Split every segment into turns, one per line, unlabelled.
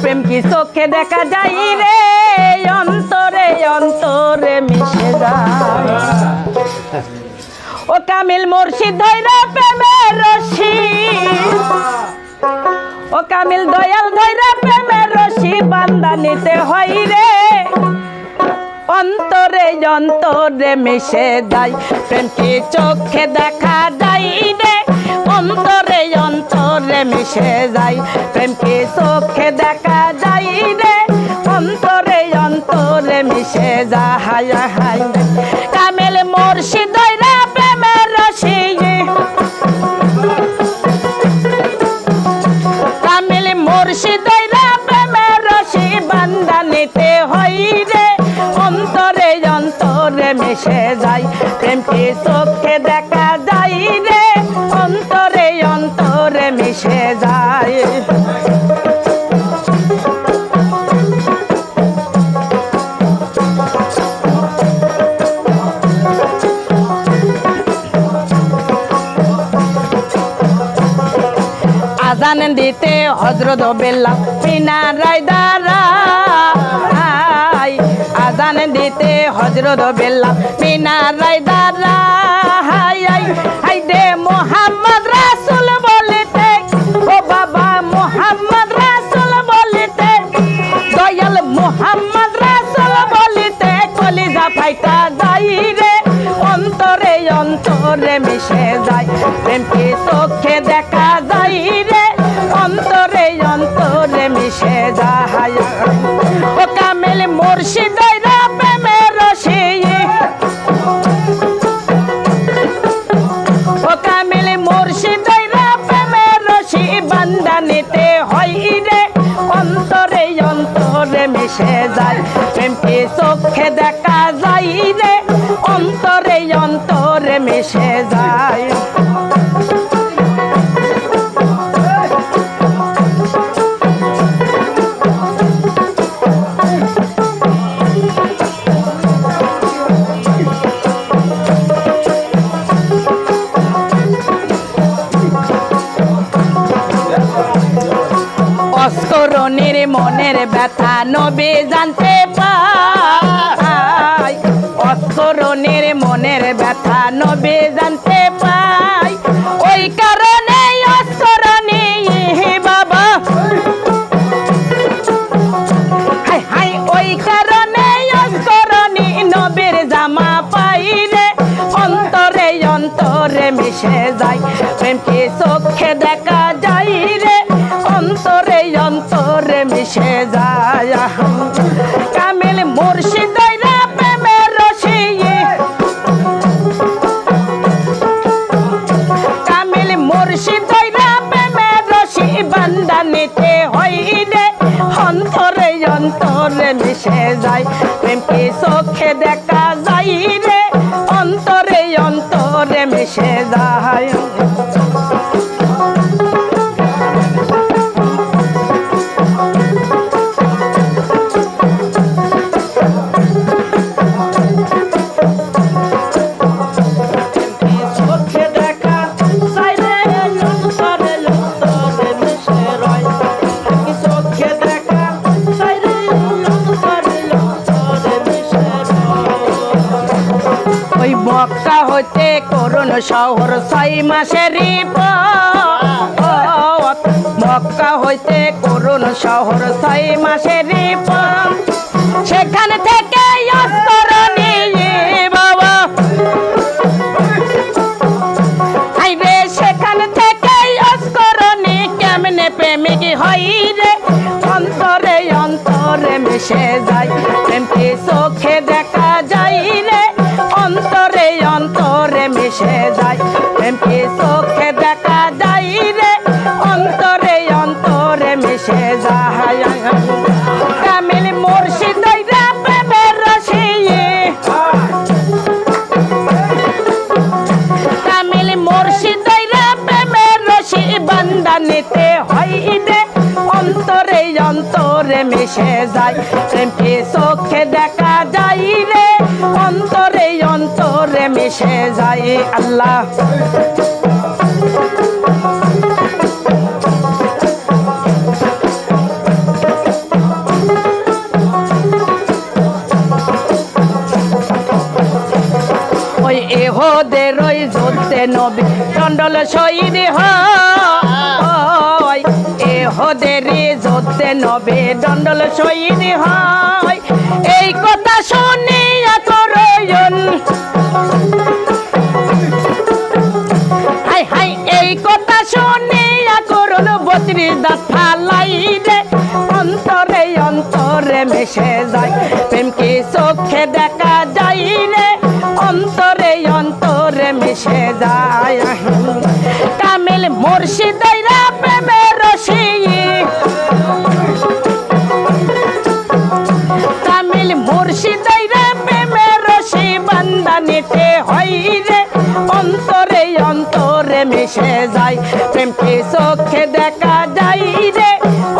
প্রেম কি চোখে দেখা যায় রে অন্তরে অন্তরে মিশে যায় ও কামিল মুর্শিদ ধইরা প্রেমের রশি ও কামিল দয়াল ধইরা প্রেমের রশি বান্দা নিতে হয় রে অন্তরে অন্তরে মিশে যায় প্রেম কি চোখে দেখা যায় রে অন্তরে অন্তরে মিশে যায় প্রেম কি চোখে দেখা যায় রে অন্তরে অন্তরে মিশে যায় কামিল মুর্শিদ ধইরা প্রেমের রশি কামিল মুর্শিদ ধইরা প্রেমের রশি বান্দা নিতে হয় রে অন্তরে অন্তরে মিশে যায় প্রেম কি চোখে দেখা যায় রে অন্তরে অন্তরে মিশে যায় আজান দিতে হযরত বেলাল মিনারায় দাঁড়ায় আজান দিতে হযরত বেলাল মিনারায় দাঁড়ায় হাই দে মুহাম্মদ রাসূল বলিতে ও বাবা মুহাম্মদ রাসূল বলিতে দয়াল মুহাম্মদ রাসূল বলিতে কলিজা ফাইটা যায় রে অন্তরে অন্তরে মিশে যায় প্রেম কি চোখে দেখা যায় রে অন্তরে অন্তরে মিশে যায় ও কামিল মুর্শিদ ধইরা প্রেমের রশি ও কামিল মুর্শিদ ধইরা প্রেমের রশি বান্দা নিতে হয় রে অন্তরে অন্তরে মিশে যায় প্রেম কি চোখে দেখা যায় রে অন্তরে অন্তরে মিশে যায় অস্করণের মনের ব্যথা নবী জানতে পায় অস্করণের মনের ব্যথা নবী জানতে পায় ওই কারণে অস্করণী বাবা হাই হাই ওই কারণে অস্করণী নবীর জামা পাই রে অন্তরে অন্তরে মিশে যায় প্রেম কি চোখে দেখা যায় রে অন্তরে অন্তরে মিশে যায় কামিল মুর্শিদ ধইরা প্রেমের রশি কামিল মুর্শিদ ধইরা প্রেমের রশি বান্দা নিতে হয় রে অন্তরে অন্তরে মিশে যায় প্রেম কি চোখে দেখা যায় রে অন্তরে অন্তরে মিশে যায় মক্কা হইতে করুণ শহর 6 মাসের পথ মক্কা হইতে করুণ শহর 6 মাসের পথ সেখান থেকে অস্করণী বাবা আইবে সেখান থেকে অস্করণী কেমনে প্রেমিক হই রে অন্তরে অন্তরে মিশে যায় প্রেম কি চোখে দেখা যায় রে অন্তরে অন্তরে মিশে যায় প্রেম কি চোখে দেখা যায় রে অন্তরে অন্তরে মিশে যায় কামিল মুর্শিদ ধইরা প্রেমের রশি কামিল মুর্শিদ ধইরা প্রেমের রশি বান্দা নিতে হয় রে অন্তরে অন্তরে মিশে যায় প্রেম কি চোখে দেখা যায় রে অন্তরে অন্তরে মিশে যায় আল্লাহ হোদের ওই যুদ্ধে নবী চণ্ডল শহীদ হয় এ হোদের যুদ্ধে নবী চণ্ডল শহীদ হয় এই কথা শুনিয়া করয়ন হাই হাই এই কথা শুনিয়া করুন 32 দাঁত ফালাই রে অন্তরে অন্তরে মিশে যায় প্রেম কি চোখে দেখা যায় রে অন্তরে অন্তরে মিশে যায় কামিল মুর্শিদাইরা প্রেমের রশি কামিল মুর্শিদাইরা প্রেমের রশি বান্ধানিতে হয় রে অন্তরে অন্তরে মিশে যায় প্রেম কি চোখে দেখা যায় রে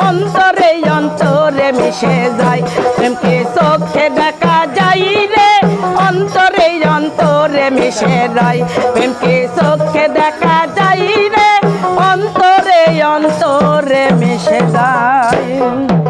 অন্তরে অন্তরে মিশে যায় প্রেম কি চোখে দেখা যায় রে অন্তরে অন্তরে মিশে যায় প্রেম কি চোখে দেখা যায় রে অন্তরে অন্তরে মিশে যায়।